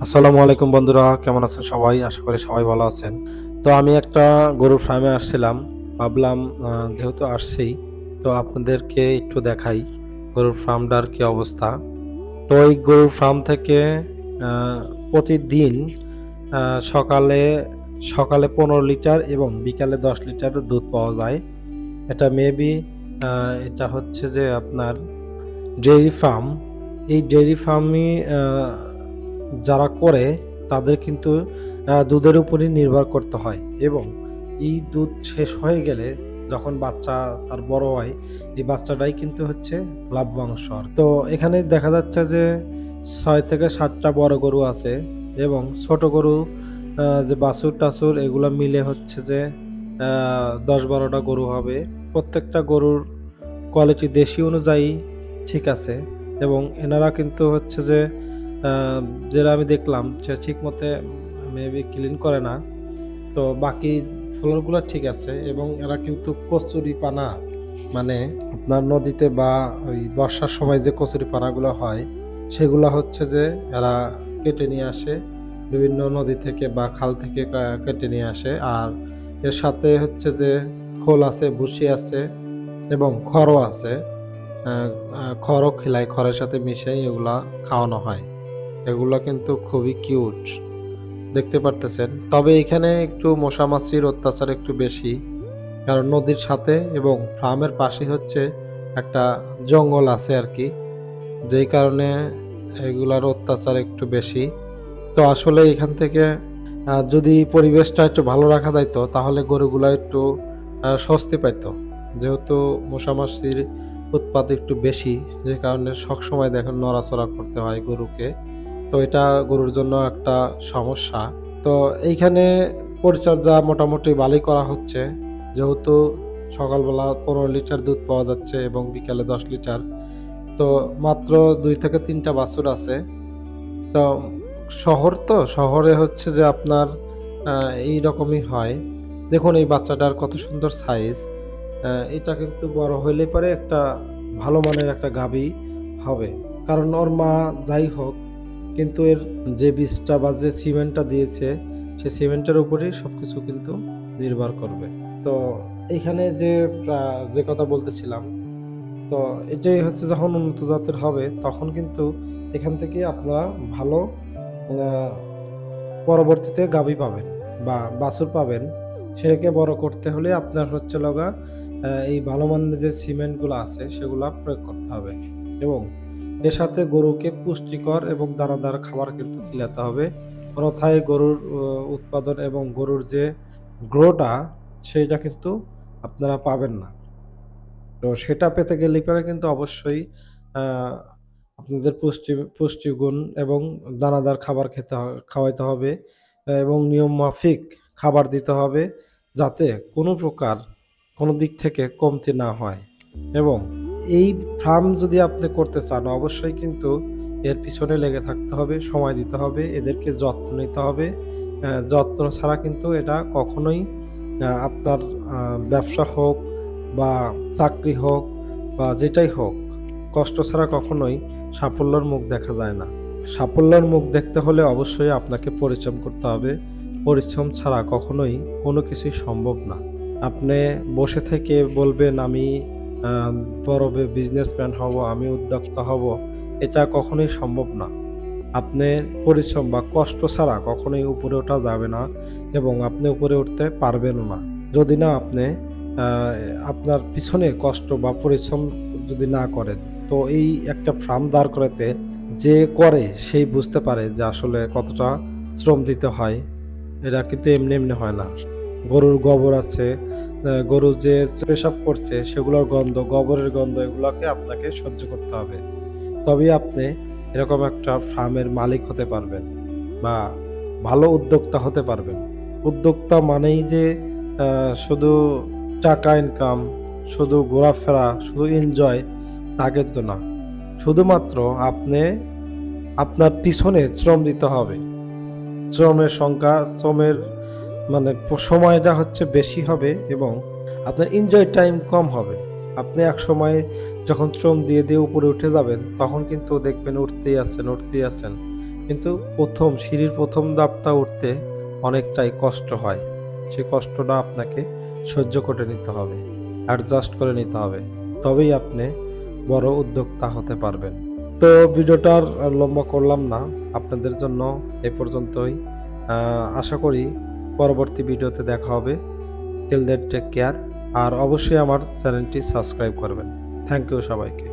আসসালামু আলাইকুম বন্ধুরা, কেমন আছেন সবাই? আশা করি সবাই ভালো আছেন। তো আমি একটা গরুর ফার্মে আসছিলাম। ভাবলাম যেহেতু আসছি, তো আপনাদেরকে একটু দেখাই গরুর ফার্মটার কি অবস্থা। তো এই গরুর ফার্ম থেকে আ প্রতিদিন আ সকালে সকালে ১৫ লিটার এবং বিকালে ১০ লিটার দুধ পাওয়া যায়। এটা মেবি আ এটা হচ্ছে যে আপনার ডেইরি ফার্ম। এই ডেইরি ফার্মই যারা করে তাদের কিন্তু দুধের উপরই নির্ভর করতে হয় এবং এই দুধ শেষ হয়ে গেলে যখন বাচ্চা তার বড় হয়, এই বাচ্চাটাই কিন্তু হচ্ছে লাভবাংশ। তো এখানে দেখা যাচ্ছে যে ৬ থেকে ৭ টা বড় গরু আছে এবং ছোট গরু যে বাছুর-টাছুর এগুলা মিলে হচ্ছে যে ১০-১২ টা গরু হবে। প্রত্যেকটা গরুর কোয়ালিটি দেশি অনুযায়ী ঠিক আছে এবং এনারা কিন্তু হচ্ছে যে আ যেটা আমি দেখলাম সে ঠিকমতে মেবি ক্লিন করে না। তো বাকি ফ্লোর গুলা ঠিক আছে এবং এরা কিন্তু কচুরিপানা মানে আপনার নদীতে বা ওই বর্ষার সময় যে কচুরিপানাগুলো হয়, সেগুলা হচ্ছে যে এরা কেটে নিয়ে আসে। বিভিন্ন নদী থেকে বা খাল থেকে কেটে নিয়ে আসে। আর এর সাথে হচ্ছে যে খোল আছে, ভুসি আছে এবং খড়ও আছে। আ আ খড়ও খিলায়, খড়ের সাথে মিশাই এগুলা খাওয়ানো হয়। এগুলা কিন্তু খুবই কিউট। দেখতে পারতেছেন। তবে এখানে একটু মশা-মাছির অত্যাচার একটু বেশি। কারণ নদীর সাথে এবং ফার্মের পাশেই হচ্ছে একটা জঙ্গল আছে আরকি। যেই কারণে এগুলার অত্যাচার একটু বেশি। তো আসলে এখান থেকে যদি পরিবেশটা একটু ভালো রাখা যাইত তাহলে গরুগুলা একটু স্বস্তি পাইত। যেহেতু মশা-মাছির উৎপাত একটু বেশি, যে কারণে সবসময় দেখেন নড়াচড়া করতে হয় গরুকে। তো এটা গরুর জন্য একটা সমস্যা। তো এইখানে পরিচর্যা মোটামুটি ভালোই করা হচ্ছে। যেহেতু সকালবেলা ১৫ লিটার দুধ পাওয়া যাচ্ছে এবং বিকালে ১০ লিটার। তো মাত্র ২ থেকে ৩ টা বাছুর আছে। তো শহর তো, শহরে হচ্ছে যে আপনার আ এইরকমই হয়। দেখুন এই বাচ্চাটার কত সুন্দর সাইজ। এটা কিন্তু বড় হইলে পরে একটা ভালো মানের একটা গাভী হবে। কারণ ওর মা যাই হোক কিন্তু এর যে বীজটা বা যে সিমেন্টটা দিয়েছে, সে সিমেন্টের উপরেই সবকিছু কিন্তু নির্ভর করবে। তো এইখানে যে কথা বলতেছিলাম, তো এটাই হচ্ছে যখন উন্নত জাতের হবে তখন কিন্তু এখান থেকে আপনারা ভালো আ পরবর্তীতে গাভী পাবেন বা বাছুর পাবেন। সেটাকে বড় করতে হলে আপনার হচ্ছে হলো গা এই ভালো মানের যে সিমেন্টগুলা আছে সেগুলা প্রয়োগ করতে হবে এবং এর সাথে গরুকে পুষ্টিকর এবং দানাদার খাবার কিন্তু খিলাতে হবে। অন্যথায় গরুর উৎপাদন এবং গরুর যে গ্রোটা সেইটা কিন্তু আপনারা পাবেন না। তো সেটা পেতে গেলে পরে কিন্তু অবশ্যই আ আপনাদের পুষ্টিগুণ এবং দানাদার খাবার খাওয়াইতে হবে এবং নিয়ম মাফিক খাবার দিতে হবে যাতে কোনো প্রকার কোনো দিক থেকে কমতি না হয় এবং এই ফার্ম যদি আপনি করতে চান অবশ্যই কিন্তু এর পিছনে লেগে থাকতে হবে, সময় দিতে হবে, এদেরকে যত্ন নিতে হবে। যত্ন ছাড়া কিন্তু এটা কখনোই আপনার ব্যবসা হোক বা চাকরি হোক বা যেটাই হোক, কষ্ট ছাড়া কখনোই সাফল্যের মুখ দেখা যায় না। সাফল্যের মুখ দেখতে হলে অবশ্যই আপনাকে পরিশ্রম করতে হবে। পরিশ্রম ছাড়া কখনোই কোনো কিছুই সম্ভব না। আপনি বসে থেকে বলবেন আমি আ বড় বিজনেসম্যান হব, আমি উদ্যোক্তা হব, এটা কখনোই সম্ভব না। আপনার পরিশ্রম বা কষ্ট ছাড়া কখনোই উপরে ওঠা যাবে না এবং আপনি উপরে উঠতে পারবেনও না। যদি না আপনি আ আপনার পিছনে কষ্ট বা পরিশ্রম যদি না করেন। তো এই একটা ফার্ম দাঁড় করাতে যে করে সেই বুঝতে পারে যে আসলে কতটা শ্রম দিতে হয়। এটা কিন্তু এমনি হয় না। গরুর গোবর আছে, গরু যে পেশাব করছে সেগুলোর গন্ধ, গোবরের গন্ধ এগুলাকে আপনাকে সহ্য করতে হবে। তবেই আপনি এরকম একটা ফার্মের মালিক হতে পারবেন বা ভালো উদ্যোক্তা হতে পারবেন। উদ্যোক্তা মানেই যে শুধু টাকা ইনকাম, শুধু ঘোরাফেরা, শুধু এনজয় তা কিন্তু না। শুধুমাত্র আপনি আপনার পিছনে শ্রম দিতে হবে। শ্রমের সংখ্যা, শ্রমের মানে সময়টা হচ্ছে বেশি হবে এবং আপনার এনজয় টাইম কম হবে। আপনি একসময় যখন শ্রম দিয়ে উপরে উঠে যাবেন, তখন কিন্তু দেখবেন উঠতেই আছেন, উঠতেই আছেন। কিন্তু সিঁড়ির প্রথম ধাপটা উঠতে অনেকটাই কষ্ট হয়। সেই কষ্টটা আপনাকে সহ্য করে নিতে হবে, অ্যাডজাস্ট করে নিতে হবে। তবেই আপনি বড় উদ্যোক্তা হতে পারবেন। তো ভিডিওটা আর লম্বা করলাম না। আপনাদের জন্য এ পর্যন্তই। আশা করি পরবর্তী ভিডিওতে দেখা হবে। Till then take care. আর অবশ্যই আমার চ্যানেলটি সাবস্ক্রাইব করবেন। থ্যাংক ইউ সবাইকে।